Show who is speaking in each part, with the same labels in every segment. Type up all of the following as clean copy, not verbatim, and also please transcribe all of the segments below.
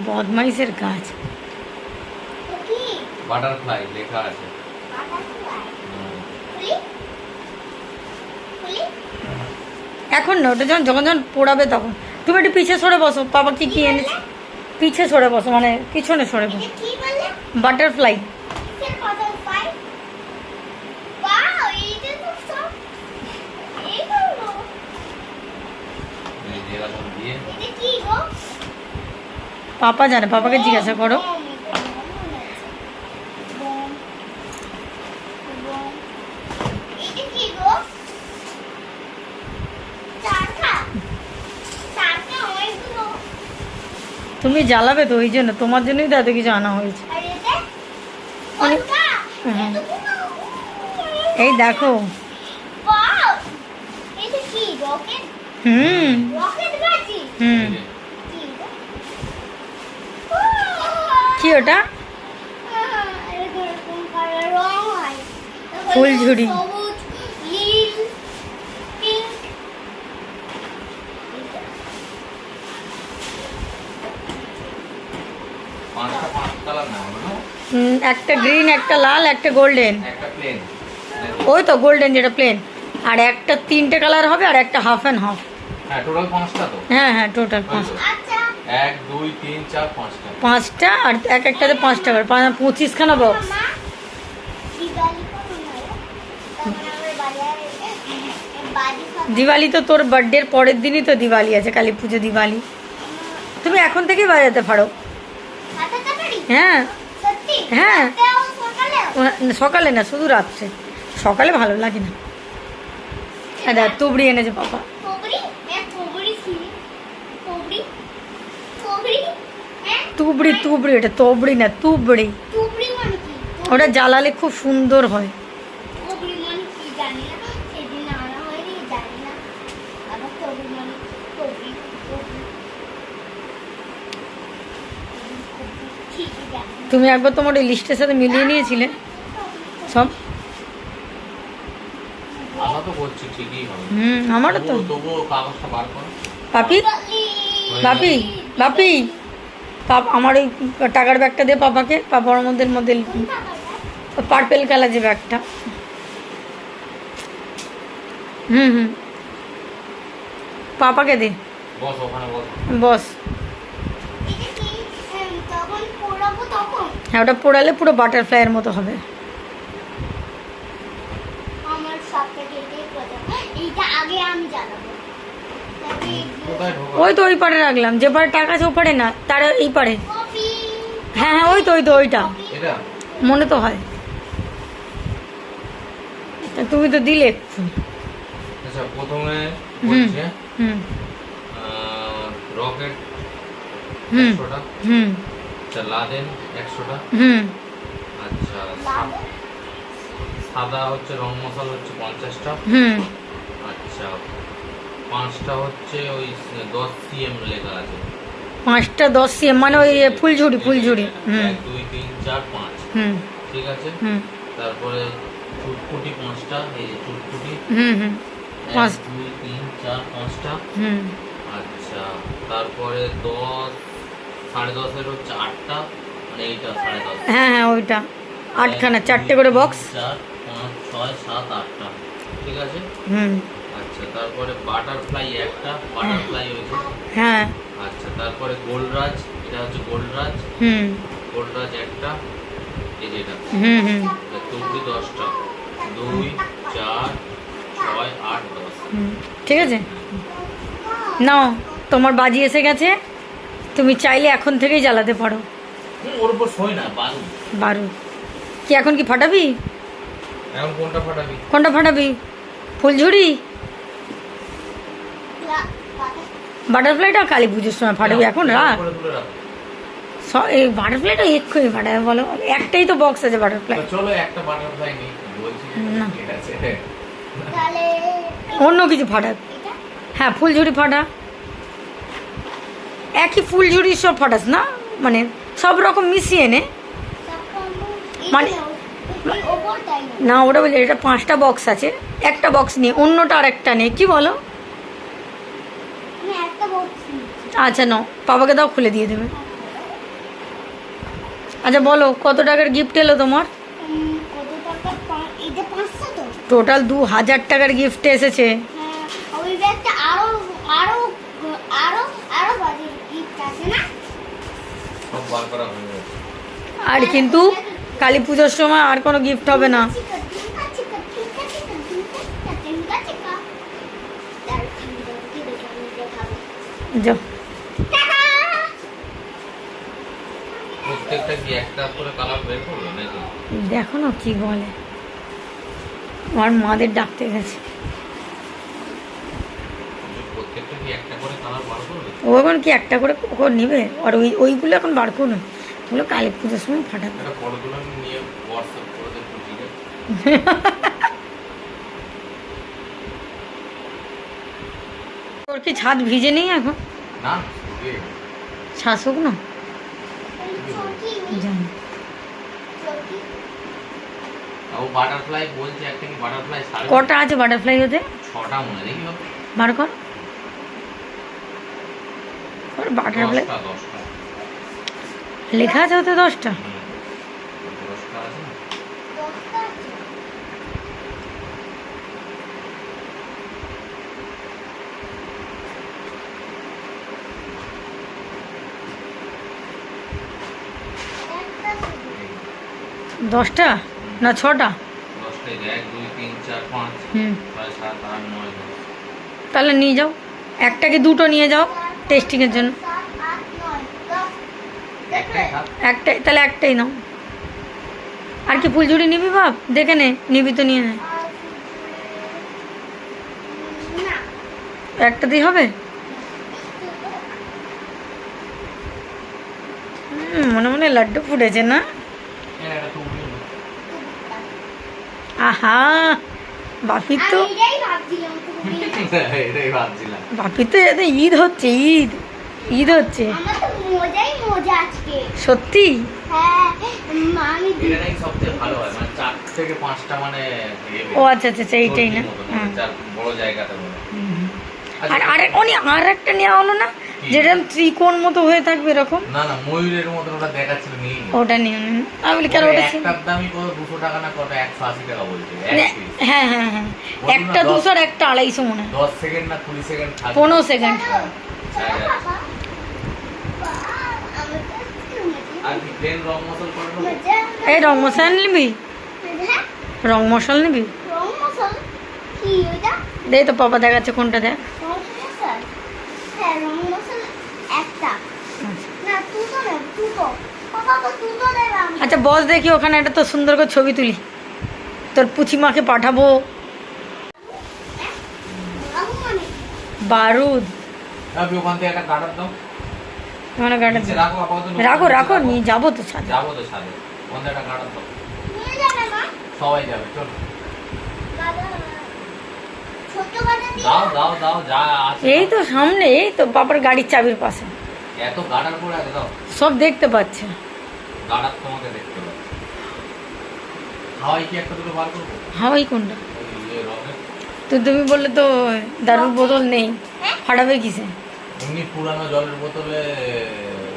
Speaker 1: বদমাইশের কাজ।
Speaker 2: বাটারফ্লাই লেখা আছে।
Speaker 1: এখন না, ওটা যখন যখন যখন পোড়াবে তখন। তুমি একটু পিছে সরে বসো, বাবা কি কি এনেছে। পিছে সরে বসো, মানে পিছনে সরে বসো। বাটারফ্লাই। পাপা জানে, পাপাকে জিজ্ঞাসা করো। তুমি জ্বালাবে তো, ওই জন্য তোমার জন্যই তো এত কিছু আনা হয়েছে। এই দেখো। হুম হুম, কি ওটা? ফুলঝুরি। একটা গ্রিন, একটা লাল, একটা গোল্ডেন। ওই তো গোল্ডেন যেটা প্লেন, আর একটা 3টে কালার হবে, আর একটা হাফ অ্যান্ড হাফ।
Speaker 2: হ্যাঁ টোটাল 5টা তো।
Speaker 1: হ্যাঁ টোটাল 5টা।
Speaker 2: 1 2 3 4 5টা।
Speaker 1: 5টা, আর এক একটাতে 5 টাকা, 25খানা বক্স। দিওয়ালি তো তোর বার্থডের পরের দিনই তো দিওয়ালি আছে, কালী পুজো দিওয়ালি। তুমি এখন থেকেই বাজাতে পারো। হ্যাঁ হ্যাঁ, সকালে না, শুধু রাত্রে। সকালে ভালো লাগে না। দাদা তুবড়ি এনেছে পাপা। তুবড়ি তুবড়ি, ওটা তোবড়ি না, তুবড়ি। ওটা জ্বালালে খুব সুন্দর হয়। তুমি একবার তোমার ওই লিস্টের সাথে মিলিয়ে নিয়েছিলে সব। আমারও তো। পাপি বাপি বাপি, আমার ওই টাকার ব্যাগটা দে পাপাকে। পাপার মধ্যে পার্পেল কালার যে ব্যাগটা। হুম, পাপাকে দে। বস। হ্যাঁ, ওটা পোড়ালে পুরো বাটারফ্লাইয়ের মতো হবে। ওই তো ওই পারে রাখলাম, যে পারে টাকা আছে ও পারে না, তার এই পারে। হ্যাঁ হ্যাঁ, ওই তো ওইটা মনে তো হয়। তুমি তো দিলে।
Speaker 2: আচ্ছা প্রথমে বলছে রকেট 100টা। আচ্ছা লাদেন 100টা। আচ্ছা সাদা হচ্ছে রং মশলা হচ্ছে 50টা। আচ্ছা 5টা হচ্ছে ওই 10 cm লেখা আছে।
Speaker 1: 5টা 10 cm মানে ওই ফুলঝুরি। 1 2
Speaker 2: 3 4 5। ঠিক আছে। তারপরে চুটকুটি 5টা, এই যে চুটকুটি। 1 2 3 4 5টা। আচ্ছা তারপরে 10 10.5 হচ্ছে 8টা, মানে এইটা 10.5।
Speaker 1: হ্যাঁ ওইটা 8খানা, 4টে করে বক্স।
Speaker 2: 4 5 6 7 8টা। ঠিক আছে। আচ্ছা তারপরে বাটারফ্লাই একটা, বাটারফ্লাই হয়েছে।
Speaker 1: হ্যাঁ।
Speaker 2: আচ্ছা তারপরে গোলরাজ, এটা হচ্ছে গোলরাজ। গোলরাজ একটা, এই যেটা। তুবড়ি 10টা, 2 4 6 8 10।
Speaker 1: ঠিক আছে, নাও তোমার বাজি এসে গেছে। তুমি চাইলে এখন থেকেই জ্বালাতে পারো।
Speaker 2: ওর উপর সই না,
Speaker 1: বারুদ কি এখন কি ফাটাবি?
Speaker 2: এখন কোনটা ফাটাবি?
Speaker 1: কোনটা ফাটাবি? ফুলঝুরি, বাটারফ্লাইটা কালী পুজোর সময় ফাটাবি। এখন রাখ, এই বাটারফ্লাইটা এক্ষুনি ফাটাবে। বলো, একটাই তো বক্স আছে বাটারফ্লাই।
Speaker 2: চলো একটা বাটারফ্লাই নেই বলছি না, ঠিক আছে।
Speaker 1: অন্য কিছু ফাটাক। হ্যাঁ ফুলঝুরি ফাটা, একই ফুলঝুরি সব ফাটাস না, মানে সব রকম মিশিয়ে নে। মানে না, ওটা বলছি এটা 5টা বক্স আছে, একটা বক্স নিয়ে অন্যটা আর একটা নেই। কি বলো? আচ্ছা নাও, পাপাকে দাও, খুলে দিয়ে দেবে। আচ্ছা বলো কত টাকার গিফট এলো তোমার?
Speaker 3: কত টাকা? এটা 500 তো।
Speaker 1: টোটাল 2000 টাকার গিফট এসেছে।
Speaker 3: হ্যাঁ, ওই ব্যাগটা আরো আরো আরো আরো বাজে গিফট আছে না?
Speaker 2: সব বার করা হয়ে গেছে।
Speaker 1: আর কিন্তু কালী পুজোর সময় আর কোনো গিফট হবে না। যাও
Speaker 2: প্রত্যেকটা কি একটা করে কালার বের করবে নাকি?
Speaker 1: দেখো না কি বলে, আমার মাদের ডাকতে গেছে।
Speaker 2: প্রত্যেকটা কি একটা করে কালার বার করবে?
Speaker 1: ও এখন কি একটা করে কখন নিবে? আর ওইগুলো এখন বার করুন, ওগুলো কালী পুজোর সময় ফাটাবে।
Speaker 2: একটা ফটোগুলো নিয়ে হোয়াটসঅ্যাপ করে দেবো, ঠিক আছে?
Speaker 1: তোর কি ছাদ ভিজে নেই এখন?
Speaker 2: না শুকিয়ে গেছে।
Speaker 1: শাসুক না জানি।
Speaker 2: ও বাটারফ্লাই বলছে, একটা কি বাটারফ্লাই ছাড়বে?
Speaker 1: কটা আছে বাটারফ্লাই হতে?
Speaker 2: 6টা মনে হয়, দেখি বাবা।
Speaker 1: বার কর বাটারফ্লাই
Speaker 2: 10টা
Speaker 1: লেখা আছে ওতে 10টা।
Speaker 2: 10টা আছে না? এই
Speaker 1: 10টা না 6টা?
Speaker 2: 10টাই 1 2 3 4 5
Speaker 1: হুম
Speaker 2: 6 7 8 9 10।
Speaker 1: তাহলে নিয়ে যাও, একটা কি দুটো নিয়ে যাও টেস্টিংয়ের জন্য।
Speaker 2: একটাই থাক।
Speaker 1: একটাই, তাহলে একটাই নাও। আর কি ফুলঝুরি নিবি বাপ? দেখে নে, নিবি তো নিয়ে নে। একটাতেই হবে? মনে মনে লাড্ডু ফুটেছে না?
Speaker 2: হ্যাঁ এটা তো উঠে না।
Speaker 1: আহা বাপির তো
Speaker 2: এটাই ভাবছিলাম।
Speaker 1: বাপির তো এতে ঈদ হচ্ছে, ঈদ ঈদ হচ্ছে
Speaker 3: আমার তো মজাই মজা আজকে।
Speaker 1: সত্যি।
Speaker 3: হ্যাঁ, আমি
Speaker 2: এটা নাকি সবচেয়ে ভালো হয়, মানে 4 থেকে 5টা মানে
Speaker 1: ও আচ্ছা আচ্ছা আচ্ছা, এইটাই না? হ্যাঁ।
Speaker 2: চার বড় জায়গাতে বলে।
Speaker 1: হুম।
Speaker 2: আচ্ছা,
Speaker 1: আর আর একটা নেওয়া হলো না, যেটা ত্রিকোণ মতো হয়ে থাকবে এরকম?
Speaker 2: না না ময়ূরের মতন ওটা দেখাচ্ছিল, নিয়ে নি।
Speaker 1: ওটা নিয়ে নিন। আমি বলি কেন ওটা ছিল?
Speaker 2: একটার দামই কত 200 টাকা না কত, 180 টাকা বলছে এক piece।
Speaker 1: হ্যাঁ হ্যাঁ হ্যাঁ,
Speaker 2: বলুন না,
Speaker 1: একটা 200 আর একটা 250 মনে হয়।
Speaker 2: 10 সেকেন্ড না 20 সেকেন্ড থাকবে।
Speaker 1: 15 সেকেন্ড।
Speaker 2: হ্যাঁ, আর কি প্লেন রং মশল করে নেবো?
Speaker 1: এই রং মশাল নিবি? রং মশাল নিবি?
Speaker 3: কি ওইটা?
Speaker 1: দে তো পাপা দেখাচ্ছে কোনটা দেখ।
Speaker 3: রং মশাল? হ্যাঁ, রং মশাল একটা। না, দুটো না, দুটো। পাপা তো দুটো দেবে।
Speaker 1: আচ্ছা বস, দেখি ওখানে একটা তো সুন্দর করে ছবি তুলি, তোর পুচিমাকে পাঠাবো। বারুদ
Speaker 2: আপনি ওখান থেকে একটা কাটার দাও।
Speaker 1: মানে গাড়ি
Speaker 2: নিচে রাখো আপাতত।
Speaker 1: রাখো রাখো, নিয়ে যাবো তো সাথে।
Speaker 2: যাবো তো সাথে। ওখান থেকে একটা কাটার দাও।
Speaker 3: নিয়ে যাবে মা?
Speaker 2: সবাই যাবে, চলো।
Speaker 3: দাদা, ছোট গাড়ি দিয়ে
Speaker 2: দাও দাও দাও, যা আছে
Speaker 1: এই
Speaker 2: দাও।
Speaker 1: তো সামনে, এই তো বাবার গাড়ির চাবির পাশে,
Speaker 2: এত গাড়ার পরে আগে দাও।
Speaker 1: সব দেখতে পাচ্ছে।
Speaker 2: গাড়ার তোমাকে দেখতে পাবে। হাওয়াই কি একটা দুটো বার করবো?
Speaker 1: হাওয়াই কোনটা?
Speaker 2: ওই ইয়ে রঙের।
Speaker 1: তো তুমি বললে তো দারুর বোতল নেই, ফাটাবে কিসে?
Speaker 2: এমনি পুরানো জলের বোতলে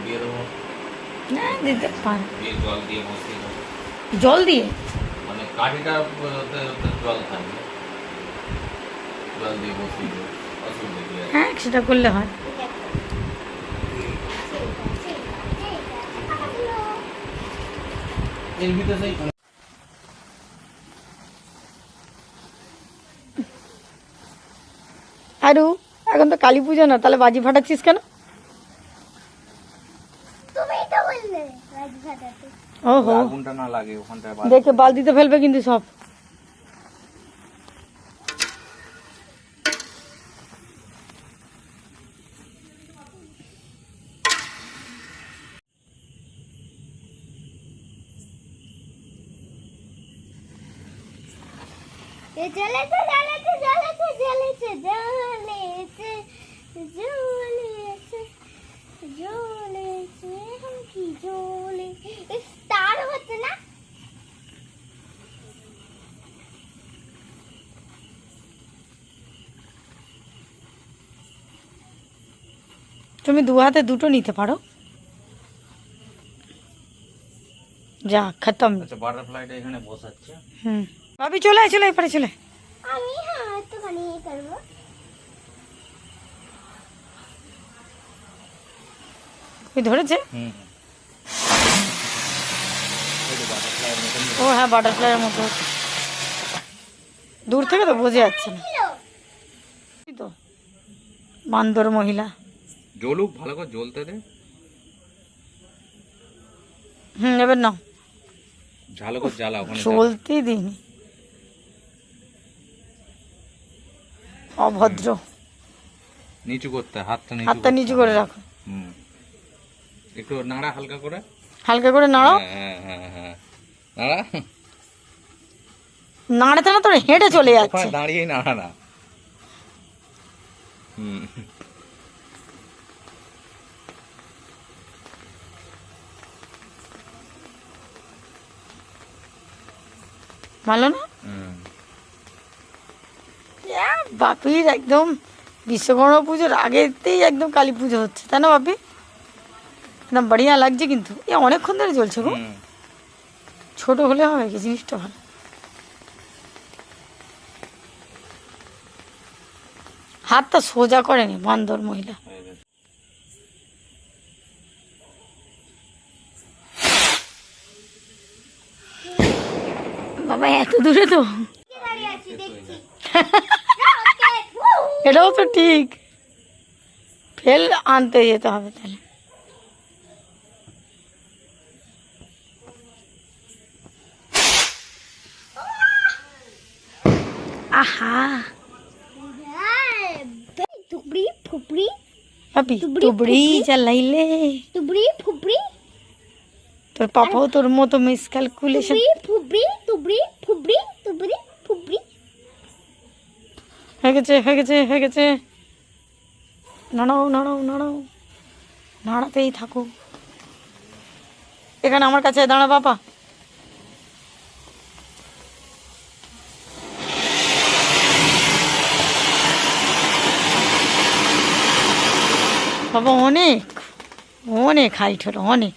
Speaker 2: দিয়ে দেবো।
Speaker 1: না দিতে পার,
Speaker 2: দিয়ে জল দিয়ে বসিয়ে দেবো।
Speaker 1: জল দিয়ে।
Speaker 2: মানে কাঠিটা ওতে জল থাকবে, জল দিয়ে বসিয়ে দেবো, অসুবিধা কি আছে?
Speaker 1: হ্যাঁ সেটা করলে হয়।
Speaker 2: এর ভিতরে সেই
Speaker 1: আরু, এখন তো কালী পুজো না, তাহলে বাজি ফাটাচ্ছিস কেন?
Speaker 3: তুমি তো বললে রাজি ফাটাতে।
Speaker 1: ওহো,
Speaker 2: আগুনটা না লাগে ওখানটায়।
Speaker 1: দেখে বালতিতে ফেলবে কিন্তু সব।
Speaker 3: জ্বলেছে জ্বলেছে জ্বলেছে জ্বলেছে জ্বলেছে জ্বলেছে জ্বলেছে, এখন কি জ্বলে স্টার হচ্ছে না?
Speaker 1: তুমি দু হাতে দুটো নিতে পারো। যা খতম।
Speaker 2: আচ্ছা বাটারফ্লাইটা এখানে বসাচ্ছে।
Speaker 1: ভাবি চলে আয়, চলে আয়, এপারে চলে।
Speaker 3: আমি হ্যাঁ একটুখানি ইয়ে করবো।
Speaker 1: তুই ধরেছে?
Speaker 2: হুম এই যে বাটারফ্লাইয়ের মতন।
Speaker 1: ও হ্যাঁ, বাটারফ্লাইয়ের মতো হচ্ছে। দূর থেকে তো বোঝা যাচ্ছে না। এই তো বান্দর মহিলা।
Speaker 2: জ্বলুক, ভালো করে জ্বলতে দে।
Speaker 1: এবার নাও।
Speaker 2: ভালো করে জ্বালা, ওখানে
Speaker 1: চলতেই দিইনি। অভদ্র।
Speaker 2: নিচু করতে, হাতটা
Speaker 1: হাতটা নিচু করে রাখো।
Speaker 2: একটু নাড়া হালকা করে।
Speaker 1: হালকা করে নাড়াও।
Speaker 2: হ্যাঁ নাড়া।
Speaker 1: নাড়াতে না তোর হেঁটে চলে যাচ্ছে।
Speaker 2: ওখানে দাঁড়িয়েই নাড়া না।
Speaker 1: ভালো না? বাপির একদম বিশ্বকর্মা পুজোর আগেতেই একদম কালী পুজো হচ্ছে, তাই না বাপি? একদম বড়িয়া লাগছে কিন্তু। এ অনেকক্ষণ ধরে চলছে গো। ছোট হলে হবে কি, জিনিসটা ভালো। হাতটা সোজা করেনি বান্দর মহিলা। বাবা এত দূরে তো।
Speaker 3: দাঁড়িয়ে আছি দেখছি।
Speaker 1: এটাও তো ঠিক, ফেল আনতে যেতে হবে তাহলে। আহা
Speaker 3: টুবড়ি ফুবড়ি
Speaker 1: বাপি তুবড়ি চালাইলে।
Speaker 3: টুবড়ি ফুবড়ি
Speaker 1: তোর পাপাও তোর মতো মিসক্যালকুলেশন।
Speaker 3: ফুবড়ি টুবড়ি ফুবড়ি টুবড়ি ফুবড়ি।
Speaker 1: হয়ে গেছে, হয়ে গেছে, হয়ে গেছে। নাড়াও নাড়াও নাড়াও, নাড়াতেই থাকো। এখানে আমার কাছে দাঁড়া বাবা। বাবা অনেক অনেক হাইট হলো, অনেক।